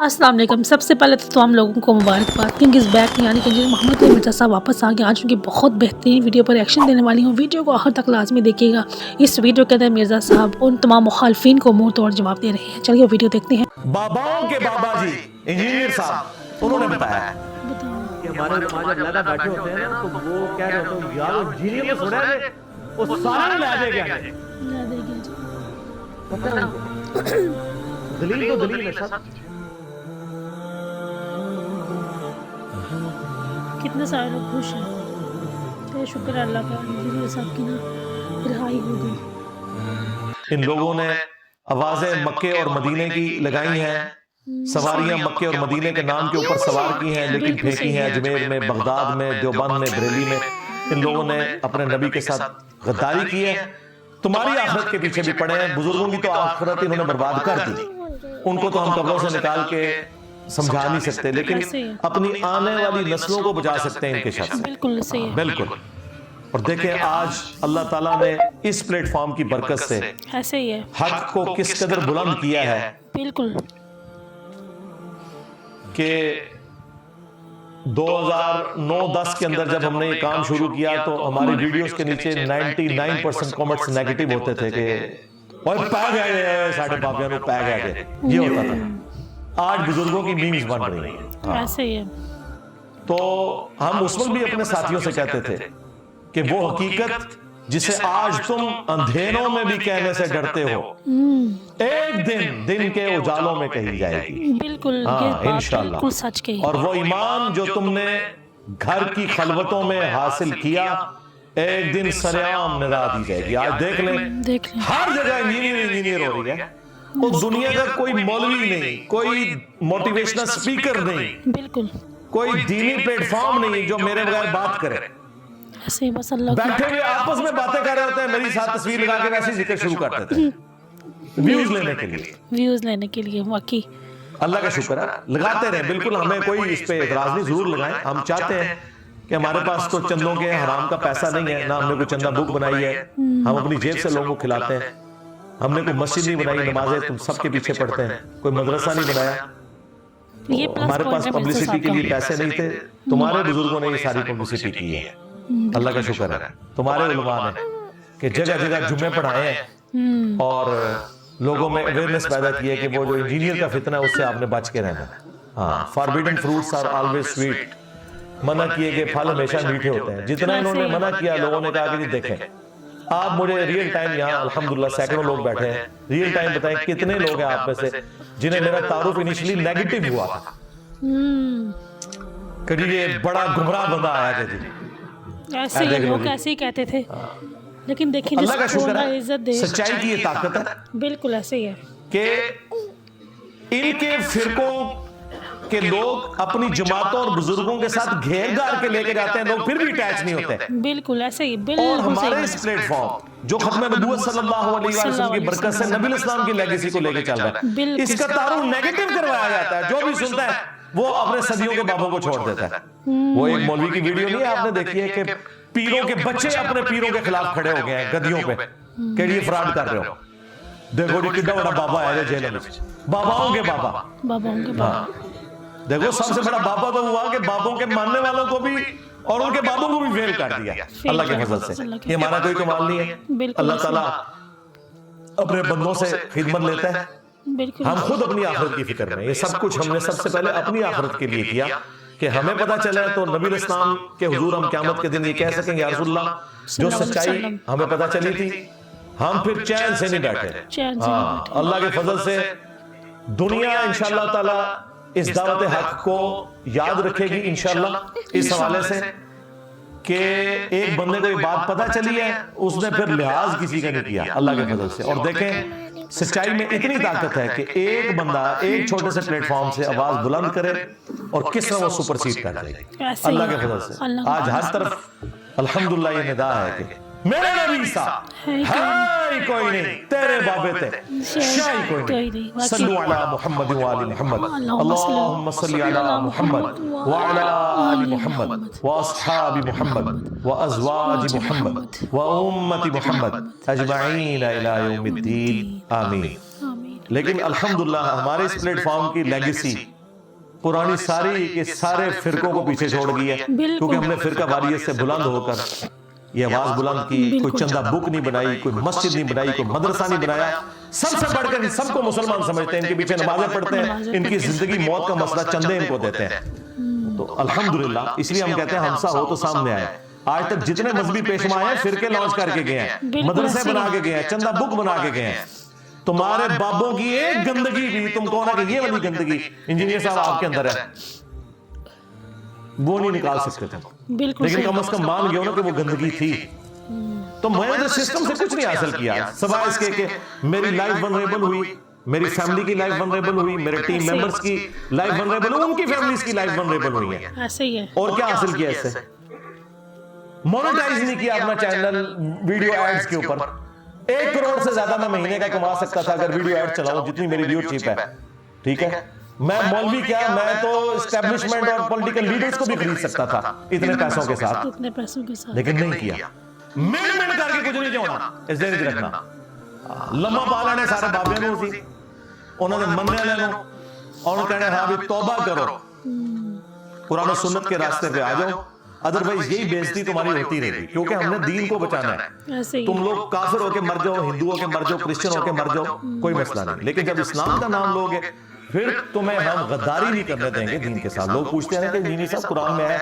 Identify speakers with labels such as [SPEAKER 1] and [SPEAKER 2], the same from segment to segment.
[SPEAKER 1] अस्सलाम वालेकुम। सबसे पहले तो हम लोगों को मुबारकबाद किंग इज़ बैक, यानी कि मोहम्मद मिर्ज़ा साहब वापस आ गए। आज उनकी बहुत बेहतरीन वीडियो पर एक्शन देने वाली हूँ। वीडियो को आखिर तक लाजमी देखिएगा। इस वीडियो के अंदर मिर्ज़ा साहब उन तमाम मुखालफिन को मुंह तोड़ जवाब दे रहे हैं। चलिए वीडियो देखते हैं।
[SPEAKER 2] बाबाओं के बाबा जी इंजीनियर साहब उन्होंने बताया
[SPEAKER 3] कि हमारे जब लगा बैठे होते हैं ना, तो वो कह रहे होते हैं यार इंजीनियर को सुना है वो सारा ला देगा पता नहीं दलील तो दलील है सब।
[SPEAKER 1] कितने सारे लोग खुश हैं। तो शुक्र है अल्लाह का, इंजीनियर साहब की ना रिहाई हो गई।
[SPEAKER 2] इन लोगों ने आवाजें मक्के और मदीने की लगाई हैं, सवारियां मक्के और मदीने के नाम के ऊपर सवार की हैं, लेकिन फेंकी हैं अजमेर में, बगदाद में, देवबंद में, बरेली में। इन लोगों ने अपने नबी के साथ गद्दारी की है। तुम्हारी आखिरत के पीछे भी पड़े हैं। बुजुर्गों की तो आखिरत इन्होंने बर्बाद कर दी। उनको तो हम कब्रों से निकाल के समझा नहीं सकते, लेकिन अपनी आने वाली नस्लों को बचा सकते हैं इनके शख्स से।
[SPEAKER 1] बिल्कुल सही है।
[SPEAKER 2] बिल्कुल। और देखें आज अल्लाह ताला ने इस प्लेटफॉर्म की बरकत से
[SPEAKER 1] ऐसे ही है।
[SPEAKER 2] हक को किस कदर बुलंद किया है
[SPEAKER 1] बिल्कुल
[SPEAKER 2] कि 2009-10 के अंदर जब हमने ये काम शुरू किया तो हमारी वीडियोस के नीचे 99% कमेंट्स नेगेटिव होते थे कि ओए पै गए साढ़े बाबिया नु पै गए, ये होता था। आज बुजुर्गों की मीम्स बन रही हैं।
[SPEAKER 1] ऐसे ही है।
[SPEAKER 2] तो हम उस वक्त भी अपने साथियों से कहते थे कि वो हकीकत जिसे आज तुम अंधेरों में भी कहने से डरते हो, एक दिन के उजालों में कही जाएगी।
[SPEAKER 1] बिल्कुल
[SPEAKER 2] इंशाअल्लाह।
[SPEAKER 1] बिल्कुल सच कही।
[SPEAKER 2] और वो ईमान जो तुमने घर की खलवतों में हासिल किया, एक दिन सरेआम निदा दी जाएगी। आज देख लें हर जगह इंजीनियर हो रही है। और दुनिया का कोई मौलवी नहीं, कोई मोटिवेशनल स्पीकर नहीं,
[SPEAKER 1] बिल्कुल
[SPEAKER 2] कोई दीनी प्लेटफॉर्म नहीं जो मेरे बगैर बात करे।
[SPEAKER 1] ऐसे बस अल्लाह
[SPEAKER 2] बैठे हुए आपस में बातें कर रहे होते हैं, मेरी साथ तस्वीर लगा के वैसे जिक्र शुरू कर देते हैं व्यूज लेने के लिए।
[SPEAKER 1] व्यूज लेने के लिए वाकई
[SPEAKER 2] अल्लाह का शुक्र है, लगाते रहे। बिल्कुल हमें कोई इस पे एतराज नहीं, जरूर लगाएं। हम चाहते हैं कि हमारे पास तो चंदों के हराम का पैसा नहीं है, ना हमने कोई चंदा बुक बनाई है। हम अपनी जेब से लोगों को खिलाते हैं। हमने कोई मस्जिद नहीं बनाई, नमाजें तुम सबके पीछे पढ़ते हैं। कोई मदरसा नहीं बनाया।
[SPEAKER 1] ये
[SPEAKER 2] हमारे पास पब्लिसिटी के लिए पैसे नहीं थे। तुम्हारे बुजुर्गों ने ये सारी पब्लिसिटी की है। अल्लाह का शुक्र है, तुम्हारे उलमा ने कि जगह जगह जुम्मे पढ़ाए हैं और लोगों में अवेयरनेस पैदा की है कि वो जो इंजीनियर का फितना है उससे आपने बच के रहना। हाँ, forbidden fruits are always sweet. मना किए गए फल हमेशा मीठे होते हैं। जितना इन्होंने मना किया, लोगों ने कहा कि देखें आप मुझे रियल टाइम, यहाँ अल्हम्दुलिल्लाह सैकड़ों लोग बैठे हैं, रियल टाइम बताएं कितने लोग हैं आप में से जिन्हें मेरा तारुफ इनिशियली नेगेटिव हुआ था कि ये बड़ा गुमराह बंदा आया था जी।
[SPEAKER 1] ऐसे ही लोग ऐसे ही कहते थे, लेकिन देखिए
[SPEAKER 2] अल्लाह का शुक्र है,
[SPEAKER 1] इज्जत दे,
[SPEAKER 2] सच्चाई की ये ताकत है।
[SPEAKER 1] बिल्कुल ऐसे ही है
[SPEAKER 2] कि इनके फिरकों के लोग अपनी जमातों और बुजुर्गों के साथ घेर घार के लेके जाते हैं, लोग फिर भी अटैच नहीं होते।
[SPEAKER 1] बिल्कुल ऐसे ही।
[SPEAKER 2] और हमारे इस प्लेटफॉर्म जो खत्म नबूवत सल्लल्लाहु अलैहि वसल्लम की बरकत से नबी इस्लाम की लेगेसी को लेके चल रहा है, इसका तारुफ नेगेटिव करवाया जाता है। जो भी सुनता है वो अपने सदियों के बाबों को छोड़ देता है। वो एक मौलवी की वीडियो नहीं है, आपने देखी है कि पीरों के बच्चे अपने पीरों के खिलाफ खड़े हो गए हैं गद्दियों पे कि ये फ्रॉड कर रहे हो। देखो जी कितना बड़ा बाबा है जेल में, बाबाओं के बाबा। देखो सबसे बड़ा बाबा तो हुआ कि बाबों के मानने वालों को भी और उनके बाबों को भी फेल कर दिया अल्लाह के फजल से। ये हमारा कोई कमाल नहीं है। अल्लाह ताला अपने बंदों से खिदमत लेता है। हम खुद अपनी आखिरत की फिक्र में, ये सब कुछ हमने सबसे पहले अपनी आखिरत के लिए किया कि हमें पता चला तो नबी इस्लाम के हुजूर हम क़यामत के दिन ये कह सकेंगे या रसूलल्लाह, जो सच्चाई हमें पता चली थी हम फिर चैन से नहीं बैठे। अल्लाह के फजल से दुनिया इंशाअल्लाह ताला इस दावत हक को याद रखेगी इंशाअल्लाह, इस हवाले से कि एक बंदे को ये बात पता चली है, उसने फिर लिहाज किसी का नहीं किया अल्लाह के फजल से। और देखें सच्चाई में इतनी ताकत है कि एक बंदा एक छोटे से प्लेटफॉर्म से आवाज बुलंद करे और किस तरह वो सुपरसीड कर जाएगी अल्लाह के फजल से। आज हर तरफ अल्हम्दुलिल्लाह ये निदा है कि मेरे नबी सा है कोई नहीं, तेरे बाबे ते शाही कोई नहीं। सल्लु अला मुहम्मद व आलि मुहम्मद, अल्लाहुम्मा सल्लि अला मुहम्मद व अला आलि मुहम्मद व अस्हाबि मुहम्मद व अज़वाजि मुहम्मद व उम्मति मुहम्मद अजमईन इला यौमिद्दीन, आमीन। لیکن الحمدللہ ہمارے اس پلیٹ فارم کی لیگیسی پرانی ساری کے سارے فرقوں کو پیچھے چھوڑ گئی ہے، کیونکہ ہم نے فرقہ واریت سے بلند ہو کر یہ آواز بلند کی، کوئی چندہ بک نہیں بنائی، کوئی مسجد نہیں بنائی، کوئی مدرسہ نہیں بنایا، سب سے بڑھ کر سب کو مسلمان سمجھتے ہیں، ان کے پیچھے نمازیں پڑھتے ہیں، ان کی زندگی موت کا مسئلہ چندے ان کو دیتے ہیں۔ تو الحمدللہ اس لیے ہم کہتے ہیں ہمسا ہو تو سامنے آئے۔ آج تک جتنے مذہبی پیشوا ہیں فرقے لانچ کر کے گئے ہیں، مدرسے بنا کے گئے ہیں، چندہ بک بنا کے گئے ہیں۔ تمہارے بابوں کی ایک گندگی بھی تم کون ہے کہ یہ والی گندگی انجینئر صاحب آپ کے اندر ہے وہ نہیں نکال سکتے تم، لیکن کم از کم مان گئے کہ وہ گندگی تھی۔ تو میں نے سسٹم سے کچھ نہیں حاصل کیا سوائے اس کے کہ میری لائف ونریبل ہوئی، میری فیملی کی لائف ونریبل ہوئی، میرے ٹیم ممبرز کی لائف ونریبل ہوئی، ان کی فیملیز کی لائف ونریبل ہوئی ہے۔
[SPEAKER 1] ایسے ہی ہے۔
[SPEAKER 2] اور کیا حاصل کیا اس سے؟ مونیٹائز نہیں کیا اپنا چینل ویڈیو ایڈز کے اوپر۔ 1 کروڑ سے زیادہ میں مہینے کا کما سکتا تھا اگر ویڈیو ایڈ چلاؤں جتنی میری ویڈیو چیپ ہے، ٹھیک ہے؟ میں مولوی کیا، میں تو اسٹیبلشمنٹ اور پولیٹیکل لیڈرز کو بھی خرید سکتا تھا اتنے پیسوں کے ساتھ، لیکن نہیں کیا۔ منٹ کر کے کچھ نہیں جونا اس دن وچ رکھنا لمحہ پا لینے سارے بابے نوں سی، انہوں نے مننے لینو اور کہنے ہاں بھی توبہ کرو، قرآن و سنت کے راستے پہ آ جاؤ، ادروائز یہی بےزتی تمہاری ہوتی رہے گی، کیونکہ ہم نے دین کو بچانا ہے۔ تم لوگ کافر ہو کے مر جاؤ، ہندو ہو کے مر جاؤ، کرسچن ہو کے مر جاؤ، کوئی مسئلہ نہیں، لیکن جب اسلام کا نام لوگے پھر تمہیں ہم غداری نہیں کرنے دیں گے دین کے ساتھ۔ لوگ پوچھتے ہیں کہ جینی صاحب قرآن میں ہے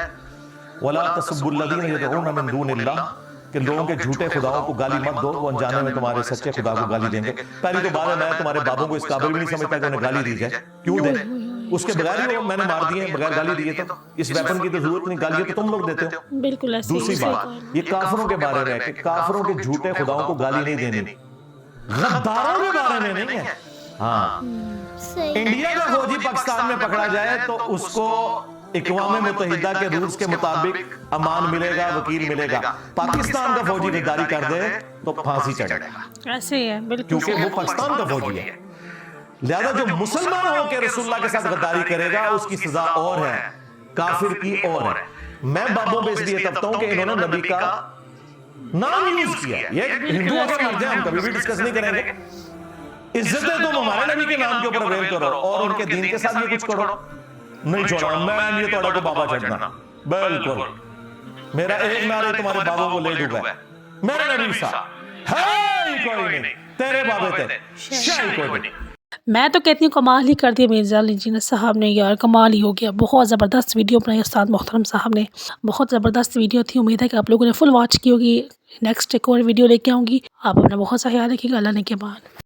[SPEAKER 2] وَلَا تَسُبُّوا الَّذِينَ يَدْعُونَ مِن دُونِ اللَّهِ کہ لوگوں کے جھوٹے خداؤں کو گالی مت دو، وہ انجانے میں تمہارے سچے خدا کو گالی دیں گے۔ پہلی تو بات ہے میں تمہارے بابوں کو اس قابل بھی نہیں سمجھتا کہ انہیں گالی دی جائے، کیوں دیں؟ اس کے بغیر ہی میں نے مار دیے بغیر گالی دیے، تو اس ویپن کی تو ضرورت نہیں، گالیاں تو تم لوگ دیتے ہو۔
[SPEAKER 1] بالکل ایسے ہی۔
[SPEAKER 2] دوسری بات یہ کافروں کے بارے میں ہے کہ کافروں کے جھوٹے خداؤں کو گالی نہیں دینی، غداروں کے بارے میں نہیں ہے۔ ہاں انڈیا کا فوجی پاکستان میں پکڑا جائے تو اس کو اقوام متحدہ کے رولز کے مطابق امان ملے گا، وکیل ملے گا۔ پاکستان کا فوجی غداری کر دے تو پھانسی چڑھے گا،
[SPEAKER 1] ایسے ہی ہے بالکل،
[SPEAKER 2] کیونکہ وہ پاکستان کا فوجی ہے۔ لہذا جو مسلمان ہو کے رسول اللہ کے ساتھ غداری کرے گا اس کی سزا اور ہے، کافر کی اور ہے۔ میں بابوں پہ اس لیے تبتا ہوں کہ انہوں نے نبی کا نام یوز کیا، یہ ہندو اگر مر جائے ہم کبھی بھی ڈسکس نہیں کریں گے، عزتیں تم ہمارے نبی کے نام کے اوپر اویل کرو اور ان کے دین کے ساتھ یہ کچھ کرو نہیں چھوڑا میں یہ توڑا کو بابا چڑھنا، بالکل میرا ایک نعرے تمہارے بابوں کو لے ڈوبا ہے، میرا نبی صاحب ہے کوئی نہیں، تیرے بابے تیرے شاہی کوئی نہیں۔
[SPEAKER 1] میں تو کہتی ہوں کمال ہی کر دیا مرزا انجینئر صاحب نے یار، کمال ہی ہو گیا، بہت زبردست ویڈیو بنائی استاد محترم صاحب نے، بہت زبردست ویڈیو تھی، امید ہے کہ آپ لوگوں نے فل واچ کی ہوگی۔ نیکسٹ ایک اور ویڈیو لے کے آؤں گی، آپ اپنا بہت سا خیال رکھیے گا، اللہ نے کے بعد۔